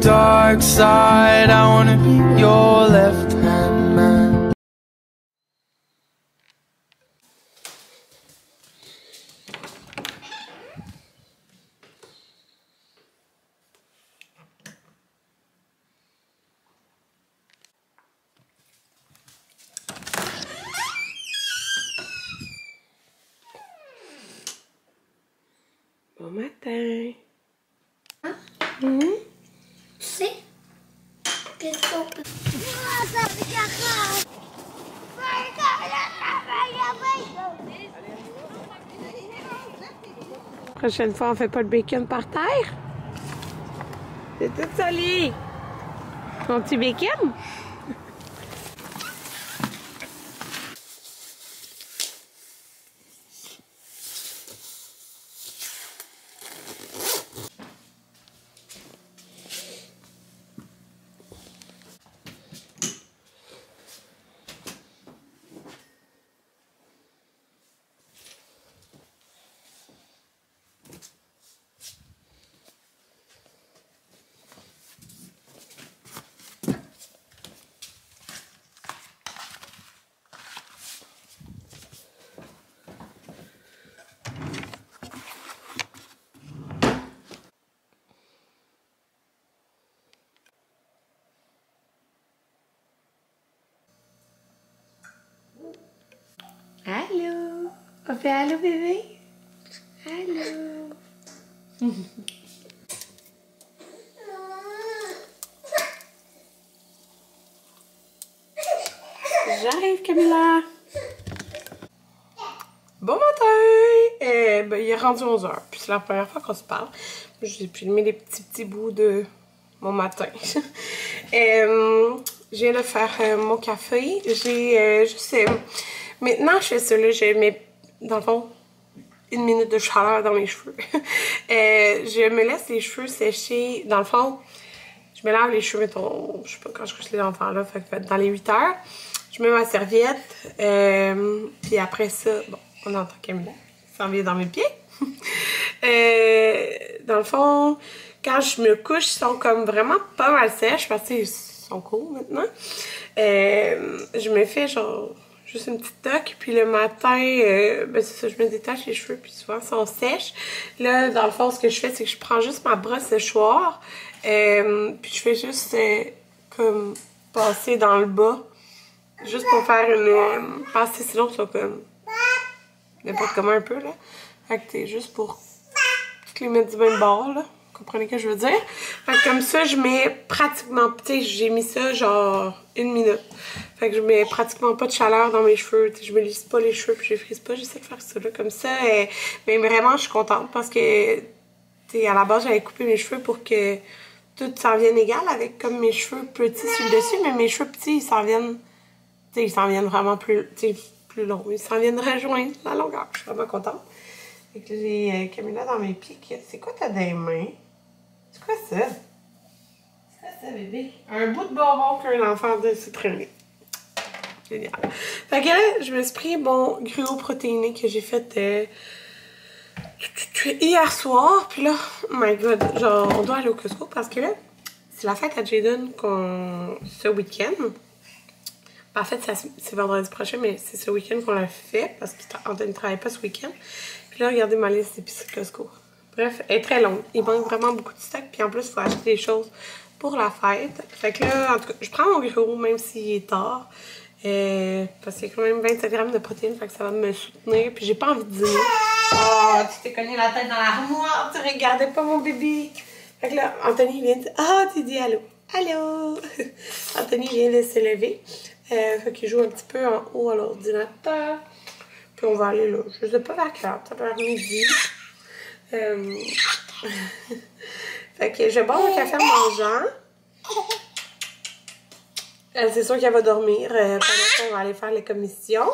dark side. I wanna be your left-hand man. Bon matin. Hein? Tu sais? Qu'est-ce qu'on peut... Prochaine fois, on fait pas le bacon par terre. C'est tout soli. Mon petit bacon. Allô? On fait allô bébé? Allô? J'arrive Camilla! Bon matin! Ben, il est rendu 11h, puis c'est la première fois qu'on se parle. J'ai filmé des petits bouts de mon matin. Je viens de faire mon café. J'ai juste... maintenant, je fais ça, là, je mets, dans le fond, 1 minute de chaleur dans mes cheveux. Je me laisse les cheveux sécher. Dans le fond, je me lave les cheveux, mettons, je sais pas, quand je couche les enfants, là, fait que dans les 8 heures. Je mets ma serviette, puis après ça, bon, on entend Camilla, ça en vient dans mes pieds. Dans le fond, quand je me couche, ils sont comme vraiment pas mal sèches, parce qu'ils sont courts maintenant. Je me fais genre juste une petite toque, puis le matin, ben c'est ça, je me détache les cheveux, puis souvent ils sont sèches. Là, dans le fond, ce que je fais, c'est que je prends juste ma brosse séchoir, puis je fais juste comme passer dans le bas. Juste pour faire une passe, sinon ça comme n'importe comment un peu là. Fait que c'est juste pour toutes les mettre du même bord là. Vous comprenez ce que je veux dire? Fait que comme ça, je mets pratiquement, tu sais, j'ai mis ça genre 1 minute. Fait que je mets pratiquement pas de chaleur dans mes cheveux. Je me lisse pas les cheveux puis je les frise pas. J'essaie de faire ça là comme ça. Mais vraiment, je suis contente parce que, tu sais, à la base, j'avais coupé mes cheveux pour que tout s'en vienne égal avec comme mes cheveux petits sur le dessus. Mais mes cheveux petits, ils s'en viennent. T'sais, ils s'en viennent vraiment plus longs. Ils s'en viennent rejoindre la longueur. Je suis vraiment contente. Fait que j'ai Camilla dans mes pieds. C'est quoi t'as dans les mains? C'est quoi ça? C'est quoi ça, bébé? Un bout de bonbon qu'un enfant de se traîner. Génial. Fait que là, je me suis pris mon gruau protéiné que j'ai fait hier soir. Puis là, oh my god, genre, on doit aller au Costco parce que là, c'est la fête à Jaden ce week-end. En fait, c'est vendredi prochain, mais c'est ce week-end qu'on l'a fait parce qu'Anthony ne travaille pas ce week-end. Puis là, regardez ma liste d'épicerie Costco. Bref, elle est très longue. Il manque vraiment beaucoup de stock. Puis en plus, il faut acheter des choses pour la fête. Fait que là, en tout cas, je prends mon gros même s'il est tard. Parce qu'il y a quand même 27 grammes de protéines. Fait que ça va me soutenir. Puis j'ai pas envie de dîner. Oh, tu t'es cogné la tête dans l'armoire. Tu regardais pas mon bébé. Fait que là, Anthony vient de dire, ah, tu dis allô. Allô. Anthony vient de se lever. Fait qu'il joue un petit peu en haut à l'ordinateur. Puis on va aller là. Je sais pas vers quelle heure. Ça peut être midi. Fait que je bois mon café en mangeant. C'est sûr qu'elle va dormir. Pendant qu'on va aller faire les commissions.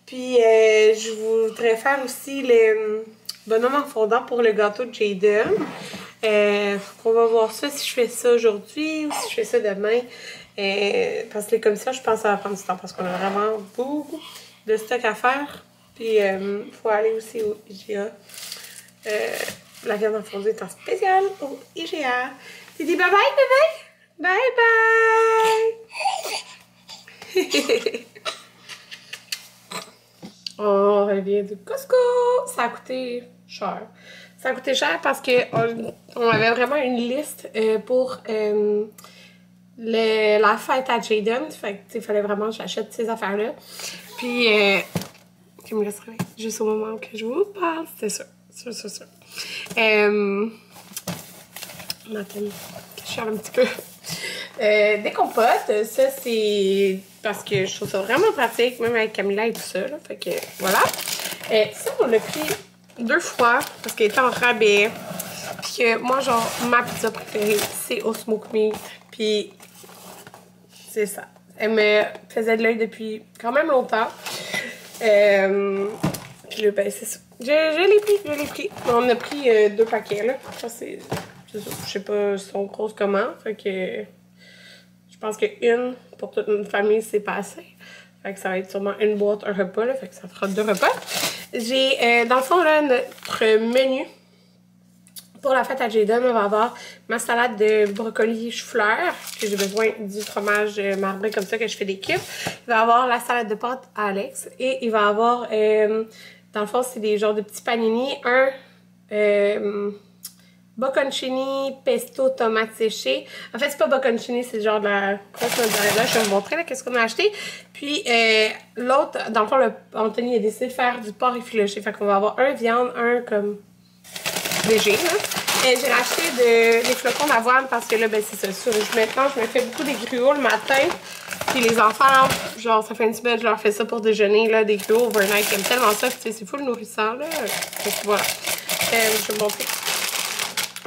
Puis je voudrais faire aussi le bonhomme en fondant pour le gâteau de Jaden. On va voir ça si je fais ça aujourd'hui ou si je fais ça demain. Parce que les commissions, je pense que ça va prendre du temps parce qu'on a vraiment beaucoup de stock à faire. Puis il faut aller aussi au IGA La viande en fondue est en spécial au IGA. Tu dis bye bye, bébé? Bye bye! On revient du Costco. Ça a coûté cher. Ça a coûté cher parce qu'on avait vraiment une liste pour la fête à Jaden. Fait que, il fallait vraiment que j'achète ces affaires-là. Puis, qui me laisse travailler juste au moment où je vous parle. C'était sûr. Sûr. Nathalie, je suis un petit peu. Des compotes, ça c'est parce que je trouve ça vraiment pratique, même avec Camilla et tout ça. Là, fait que voilà. Ça, on l'a pris 2 fois parce qu'elle était en rabais. Puis que moi, genre, ma pizza préférée, c'est au smoke meat. Puis c'est ça. Elle me faisait de l'œil depuis quand même longtemps. Puis là, ben, c'est ça. Je l'ai pris. On a pris 2 paquets, là. Ça, c'est ça. Je sais pas, si sont grosses comment. Fait que je pense qu'une pour toute une famille, c'est pas assez. Fait que ça va être sûrement une boîte, un repas, là. Fait que ça fera 2 repas. J'ai, dans le fond, là, notre menu pour la fête à Jaden, on va avoir ma salade de brocoli chou-fleur, que j'ai besoin du fromage marbré comme ça, que je fais des cubes. Il va y avoir la salade de pâtes à Alex. Et il va y avoir, dans le fond, c'est des genres de petits panini. Un bocconcini, pesto, tomate séchée. En fait, c'est pas bocconcini, c'est genre de la crotte mozzarella. Je vais vous montrer qu'est-ce qu'on a acheté. Puis l'autre, dans le fond, Anthony a décidé de faire du porc effiloché. Fait qu'on va avoir un viande, un comme léger. J'ai racheté des flocons d'avoine parce que là, ben c'est ça. Maintenant, je me fais beaucoup des gruots le matin. Puis les enfants, genre, ça fait une semaine, je leur fais ça pour déjeuner, là, des gruots overnight. Ils aiment tellement ça. Puis c'est full nourrissant, là. Donc voilà. Je vais vous montrer.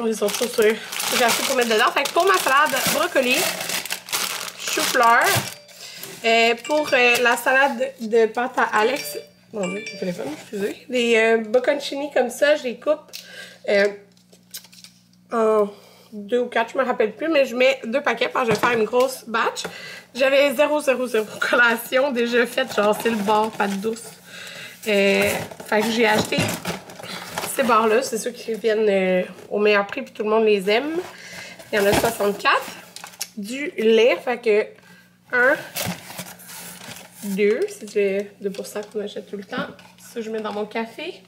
Ils sont trop sûrs. J'ai acheté pour mettre dedans. Fait que pour ma salade, brocoli, chou-fleur. Pour la salade de pâte à Alex, mon Dieu, le téléphone, excusez. Des bocconcini comme ça, je les coupe en 2 ou 4, je me rappelle plus, mais je mets 2 paquets parce que je vais faire une grosse batch. J'avais 0 collation déjà faite, genre c'est le bar, pâte douce. Fait que j'ai acheté ces bars-là, c'est ceux qui viennent au meilleur prix puis tout le monde les aime. Il y en a 64. Du lait, fait que 1, 2, c'est le 2% qu'on achète tout le temps. Ça, je mets dans mon café.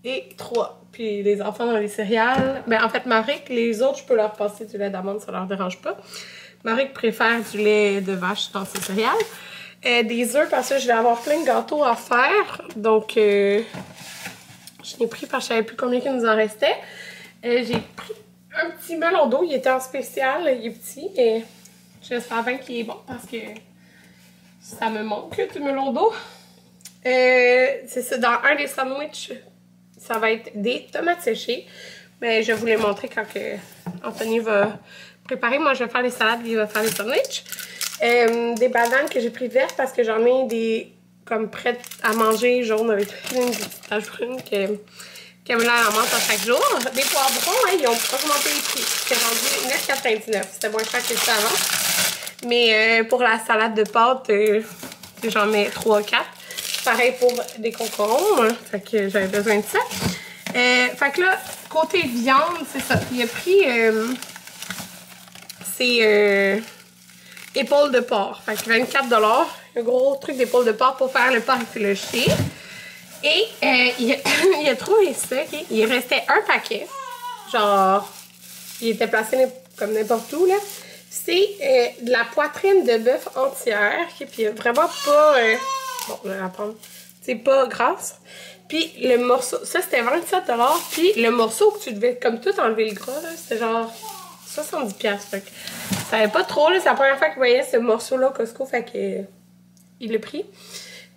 Et 3. Puis les enfants dans les céréales. Ben en fait, Maric, les autres, je peux leur passer du lait d'amande, ça leur dérange pas. Maric préfère du lait de vache dans ses céréales. Des œufs, parce que je vais avoir plein de gâteaux à faire. Donc, je l'ai pris parce que je savais plus combien il nous en restait. J'ai pris un petit melon d'eau. Il était en spécial. Il est petit, mais j'espère bien qu'il est bon parce que ça me manque du melon d'eau. C'est ça, dans un des sandwichs, ça va être des tomates séchées. Mais je vais vous les montrer quand Anthony va préparer. Moi, je vais faire les salades et il va faire les sandwichs. Des bananes que j'ai pris vertes parce que j'en ai des comme prêtes à manger, jaunes avec une petite tache brune que Camilla en mange à chaque jour. Des poivrons, hein, ils ont augmenté les prix. C'est rendu 9,99. C'était moins cher que ça avant. Mais pour la salade de pâtes, j'en mets 3-4. Pareil pour des concombres. Fait que j'avais besoin de ça. Fait que là, côté viande, c'est ça. Il a pris ces épaules de porc. Fait que 24 $. Un gros truc d'épaules de porc pour faire le porc effiloché. Et il a trouvé ça. Okay? Il restait un paquet. Genre, il était placé comme n'importe où, là. C'est de la poitrine de bœuf entière. Okay? Puis vraiment pas... bon, je vais la prendre. C'est pas grasse. Puis le morceau, ça c'était 27 $. Puis le morceau que tu devais comme tout enlever le gras, c'était genre 70 $. Fait que ça avait pas trop, là. C'est la première fois qu'il voyait ce morceau-là au Costco. Fait que il l'a pris.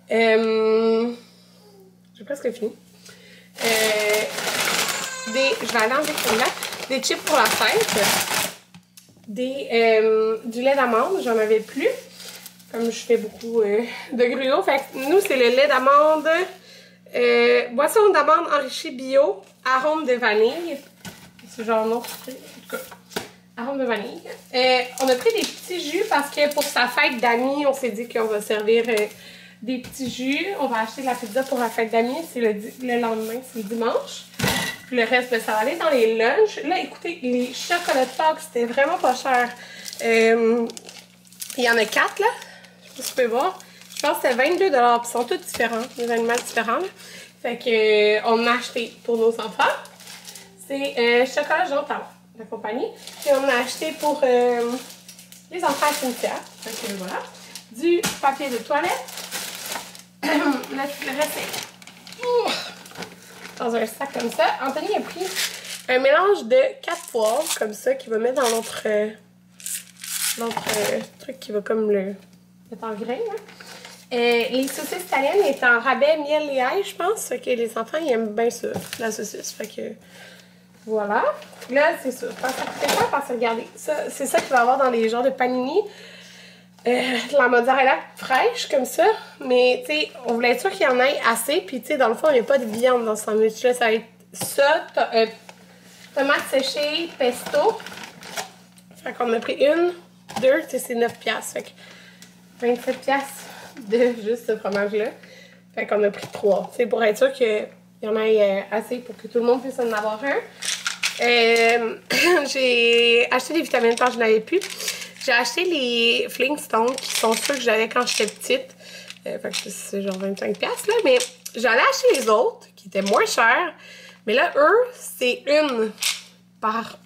J'ai presque fini. Je vais aller enlever celui-là. Des chips pour la fête. Du lait d'amande, j'en avais plus. Comme je fais beaucoup de gruau. Fait que nous, c'est le lait d'amande, boisson d'amande enrichie bio, arôme de vanille. C'est genre non sucré, en tout cas. Arôme de vanille. On a pris des petits jus parce que pour sa fête d'amis, on s'est dit qu'on va servir des petits jus. On va acheter de la pizza pour la fête d'amis. C'est le lendemain, c'est le dimanche. Puis le reste, ben, ça va aller dans les lunchs. Là, écoutez, les chocolats de Pâques, c'était vraiment pas cher. Il y en a 4, là. Je sais pas si vous pouvez voir. Je pense que c'était 22 $. Puis ils sont tous différents, des animaux différents. Là. Fait que on a acheté pour nos enfants. C'est chocolat jaune la compagnie. Puis on a acheté pour les enfants à cimetière. Fait que voilà. Du papier de toilette. Le reste est dans un sac comme ça. Anthony a pris un mélange de 4 poivres comme ça qu'il va mettre dans l'autre truc qui va comme le mettre en grain. Les saucisses italiennes étaient en rabais miel et ail, je pense. Fait que les enfants ils aiment bien ça, la saucisse. Fait que voilà. Là, c'est ça. Ça coûtait cher parce que regardez, c'est ça qu'il va y avoir dans les genres de panini. La mozzarella fraîche comme ça, mais tu sais, on voulait être sûr qu'il y en ait assez, puis tu sais, dans le fond, il n'y a pas de viande dans ce sandwich-là, ça va être ça, tomates séchées, pesto. Fait qu'on a pris une, deux, tu sais, c'est 9$, fait que 27$ de juste ce fromage-là. Fait qu'on a pris 3, tu sais, pour être sûr qu'il y en ait assez pour que tout le monde puisse en avoir un. J'ai acheté des vitamines quand je n'avais plus. J'ai acheté les Flintstones qui sont ceux que j'avais quand j'étais petite. Fait que c'est genre 25$, là. Mais j'allais acheter les autres qui étaient moins chers. Mais là, eux, c'est une par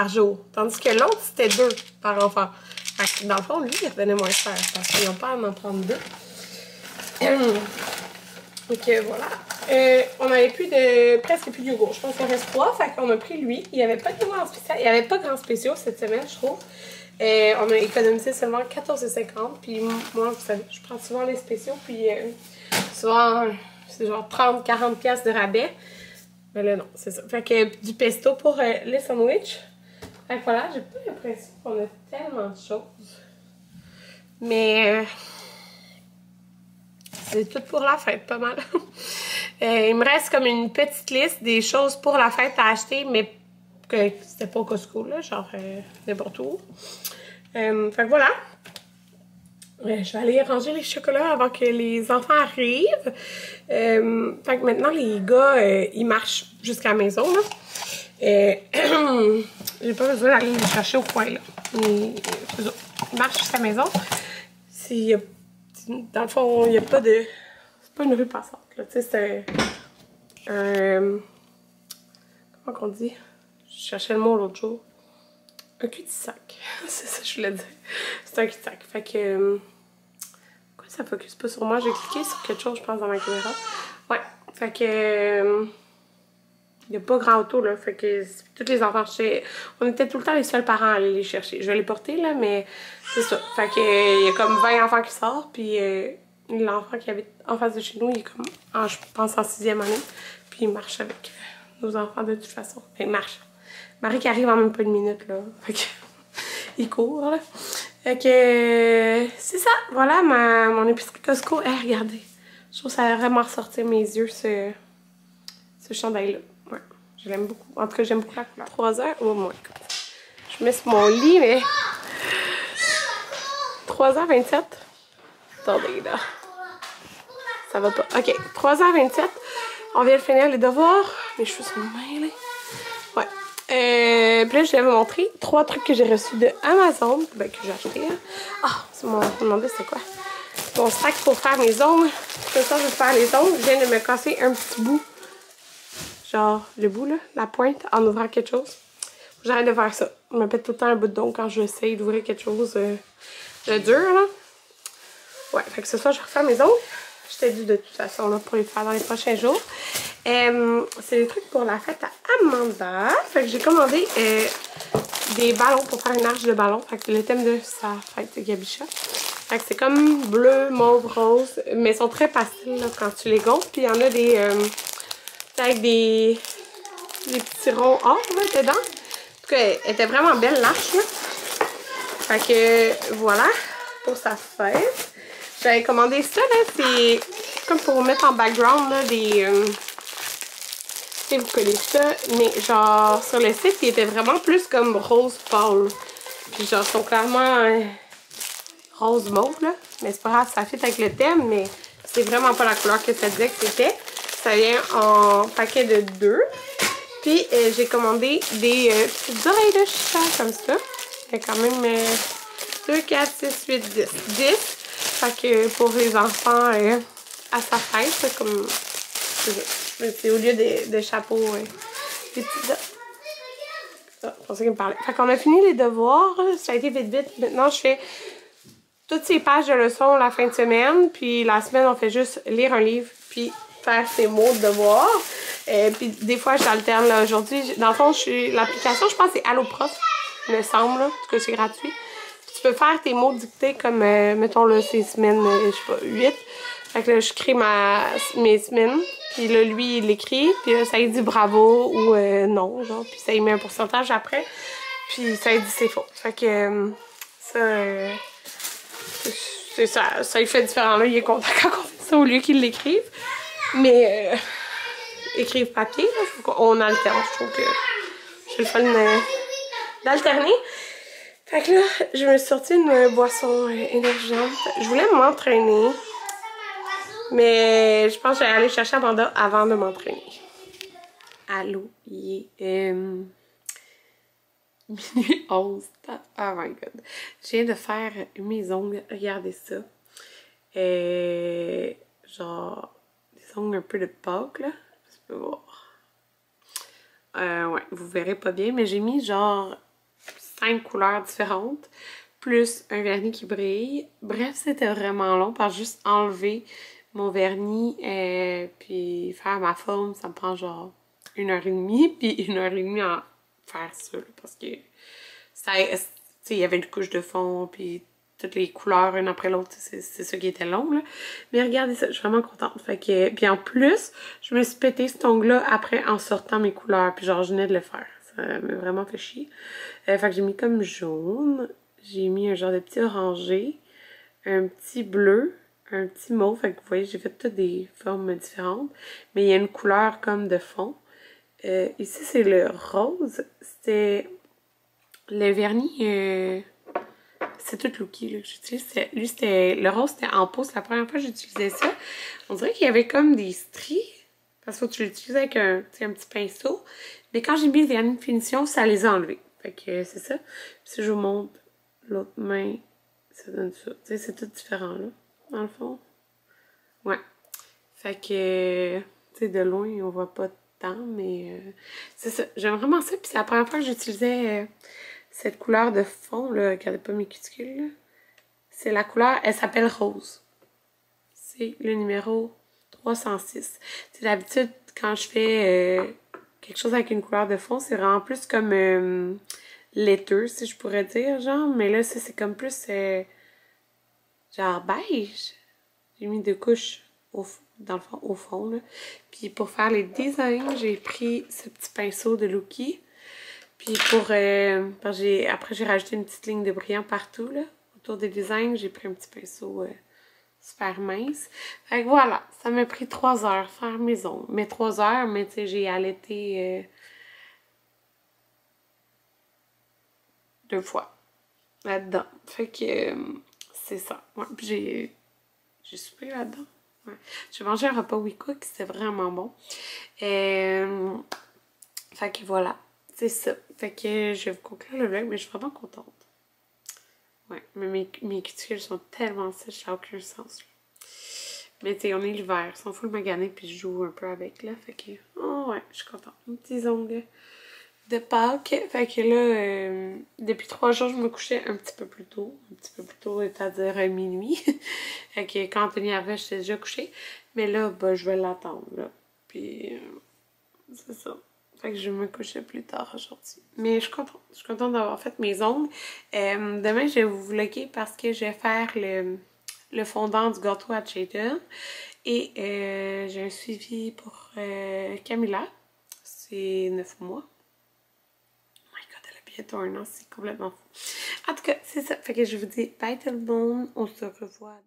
jour. Tandis que l'autre, c'était 2 par enfant. Fait que dans le fond, lui, il revenait moins cher. Parce qu'ils n'ont pas à m'en prendre 2. Donc voilà. On n'avait presque plus de yogourt. Je pense qu'il en reste 3. Fait qu'on a pris lui. Il n'y avait pas de yogourt en spécial. Il n'y avait pas de grand spéciaux cette semaine, je trouve. On a économisé seulement 14,50$. Puis moi, vous savez, je prends souvent les spéciaux. Puis souvent, c'est genre 30-40$ de rabais. Mais là, non, c'est ça. Fait que du pesto pour les sandwichs. Fait que voilà, j'ai pas l'impression qu'on a tellement de choses. Mais c'est tout pour la fête, pas mal. Il me reste comme une petite liste des choses pour la fête à acheter, mais que c'était pas au Costco, là, genre n'importe où. Fait que voilà. Je vais aller ranger les chocolats avant que les enfants arrivent. Fait que maintenant, les gars, ils marchent jusqu'à la maison, là. J'ai pas besoin d'aller les chercher au coin, là. Ils marchent jusqu'à la maison. Dans le fond, il n'y a pas de... C'est pas une rue passante, là. Tu sais, c'est un... Comment qu'on dit? Je cherchais le mot l'autre jour. Un cul-de-sac. C'est ça que je voulais dire. C'est un cul-de-sac. Fait que... Pourquoi ça focus pas sur moi? J'ai cliqué sur quelque chose, je pense, dans ma caméra. Ouais. Fait que... Il n'y a pas grand auto, là. Fait que tous les enfants, on était tout le temps les seuls parents à aller les chercher. Je vais les porter, là, mais c'est ça. Fait que il y a comme 20 enfants qui sortent, puis l'enfant qui habite en face de chez nous, il est comme, je pense, en 6e année. Puis il marche avec nos enfants de toute façon. Il marche. Marie qui arrive en même pas une minute, là. Fait que il court, là. Fait que c'est ça. Voilà mon épicerie Costco. Regardez. Je trouve que ça va vraiment ressortir mes yeux, ce chandail-là. Ouais, je l'aime beaucoup. En tout cas, j'aime beaucoup la couleur. 3 heures. Oh my god. Je mets sur mon lit, mais 3h27. Attendez, là. Ça va pas. Ok, 3h27. On vient de finir les devoirs. Mes cheveux sont mêlés. Ouais. Puis là, je vais vous montrer 3 trucs que j'ai reçus de Amazon. Ben, que j'ai acheté. C'est mon... Je me demandais c'était quoi. Mon sac pour faire mes ongles. Comme ça, je vais faire les ongles. Je viens de me casser un petit bout. Genre, le bout, là, la pointe, en ouvrant quelque chose. J'arrête de faire ça. Je me pète tout le temps un bout d'ongle quand j'essaye d'ouvrir quelque chose de dur, là. Ouais, fait que ce soir, je vais refaire mes ongles. J'étais due de toute façon, là, pour les faire dans les prochains jours. C'est des trucs pour la fête à Amanda. Fait que j'ai commandé des ballons pour faire une arche de ballon. Fait que le thème de sa fête, c'est Gabicha. Fait que c'est comme bleu, mauve, rose. Mais ils sont très pastels, là, quand tu les gonfles. Puis il y en a des... avec des petits ronds or là, dedans. En tout cas, elle était vraiment belle l'arche. Fait que voilà pour sa fête. J'avais commandé ça là, c'est comme pour mettre en background là, des... si vous connaissez ça, mais genre sur le site, il était vraiment plus comme rose pâle. Puis genre, ils sont clairement rose mauve là. Mais c'est pas grave, ça fit avec le thème, mais c'est vraiment pas la couleur que ça disait que c'était. Ça vient en paquet de 2. Puis j'ai commandé des petites oreilles de chat comme ça. Il y a quand même 2, 4, 6, 8, 10. 10. Fait que pour les enfants à sa fête, c'est comme... C'est au lieu de chapeaux, des petits... Ah, je pensais qu'il me parlait. Fait qu'on a fini les devoirs. Ça a été vite. Maintenant, je fais toutes ces pages de leçons la fin de semaine. Puis la semaine, on fait juste lire un livre puis faire ses mots de devoirs. Puis des fois, j'alterne. Aujourd'hui, dans le fond, l'application, je pense que c'est Alloprof, il me semble. Là, parce que c'est gratuit. Puis tu peux faire tes mots dictés comme, mettons, là, ces semaines, je sais pas, 8. Fait que là, je crée mes semaines. Puis là, lui, il l'écrit. Puis là, ça lui dit bravo ou non, genre. Puis ça, il met un pourcentage après. Puis ça, il dit c'est faux. Fait que c'est ça. Ça, il fait différent. Là, il est content quand on fait ça au lieu qu'il l'écrive. Mais écrive papier, là, on alterne. Je trouve que c'est le fun d'alterner. Fait que là, je me suis sortie une boisson énergisante. Je voulais m'entraîner. Mais je pense que j'allais aller chercher Amanda avant de m'entraîner. Allô, il est minuit 11. Oh my god. Je viens de faire mes ongles. Regardez ça. Genre, des ongles un peu de Pâques, là. Je peux voir. Ouais, vous verrez pas bien, mais j'ai mis genre 5 couleurs différentes. Plus un vernis qui brille. Bref, c'était vraiment long parce que juste enlever mon vernis puis faire ma forme, ça me prend genre 1h30 puis 1h30 à faire ça là, parce que ça, il y avait une couche de fond puis toutes les couleurs une après l'autre, c'est ça qui était long là. Mais regardez ça, je suis vraiment contente. Fait que, puis en plus, je me suis pété cet ongle là après en sortant mes couleurs puis genre je venais de le faire. Ça m'a vraiment fait chier. Fait que j'ai mis comme jaune, j'ai mis un genre de petit orangé, un petit bleu, un petit mauve. Fait que vous voyez, j'ai fait toutes des formes différentes. Mais il y a une couleur comme de fond. Ici, c'est le rose. C'était le vernis... c'est tout Looky là, que j'utilise. Lui, c'était... Le rose, c'était en pouce. La première fois que j'utilisais ça, on dirait qu'il y avait comme des stries. Parce que tu l'utilisais avec un petit pinceau. Mais quand j'ai mis le vernis de finition, ça les a enlevés. Fait que c'est ça. Puis si je vous montre l'autre main, ça donne ça. Tu sais, c'est tout différent là, dans le fond. Ouais. Fait que, tu sais, de loin, on voit pas tant, mais c'est ça. J'aime vraiment ça. Puis c'est la première fois que j'utilisais cette couleur de fond, là. Regardez pas mes cuticules, là. C'est la couleur, elle s'appelle rose. C'est le numéro 306. C'est d'habitude, quand je fais quelque chose avec une couleur de fond, c'est vraiment plus comme laiteux, si je pourrais dire, genre. Mais là, ça, c'est comme plus genre beige. J'ai mis 2 couches dans le fond, au fond, là. Puis pour faire les designs, j'ai pris ce petit pinceau de Looky. Puis après, j'ai rajouté une petite ligne de brillant partout, là. Autour des designs, j'ai pris un petit pinceau super mince. Fait que voilà, ça m'a pris 3 heures faire mes ongles. Mais 3 heures, mais tu sais, j'ai allaité 2 fois là-dedans. Fait que c'est ça. Ouais, puis j'ai soupé là-dedans. Ouais. J'ai mangé un repas WeCook, c'était vraiment bon. Fait que voilà, c'est ça. Fait que je vais vous conclure le vlog, mais je suis vraiment contente. Ouais, mais mes cuticules sont tellement sèches, ça n'a aucun sens. Là. Mais tu sais, on est l'hiver, ils sont full maganés, puis je joue un peu avec, là. Fait que, oh ouais, je suis contente. Mes petits ongles de Pâques. Fait que là, depuis 3 jours, je me couchais un petit peu plus tôt. Un petit peu plus tôt, c'est-à-dire à minuit. Fait que quand Anthony arrivait, j'étais déjà couchée. Mais là, bah, je vais l'attendre, là. Puis, c'est ça. Fait que je vais me coucher plus tard aujourd'hui. Mais je suis contente. Je suis contente d'avoir fait mes ongles. Demain, je vais vous vlogger parce que je vais faire le fondant du gâteau à cheddar. Et j'ai un suivi pour Camilla. C'est 9 mois. Bientôt un an, c'est complètement fou. En tout cas, c'est ça. Fait que je vous dis bye tout le monde. On se revoit.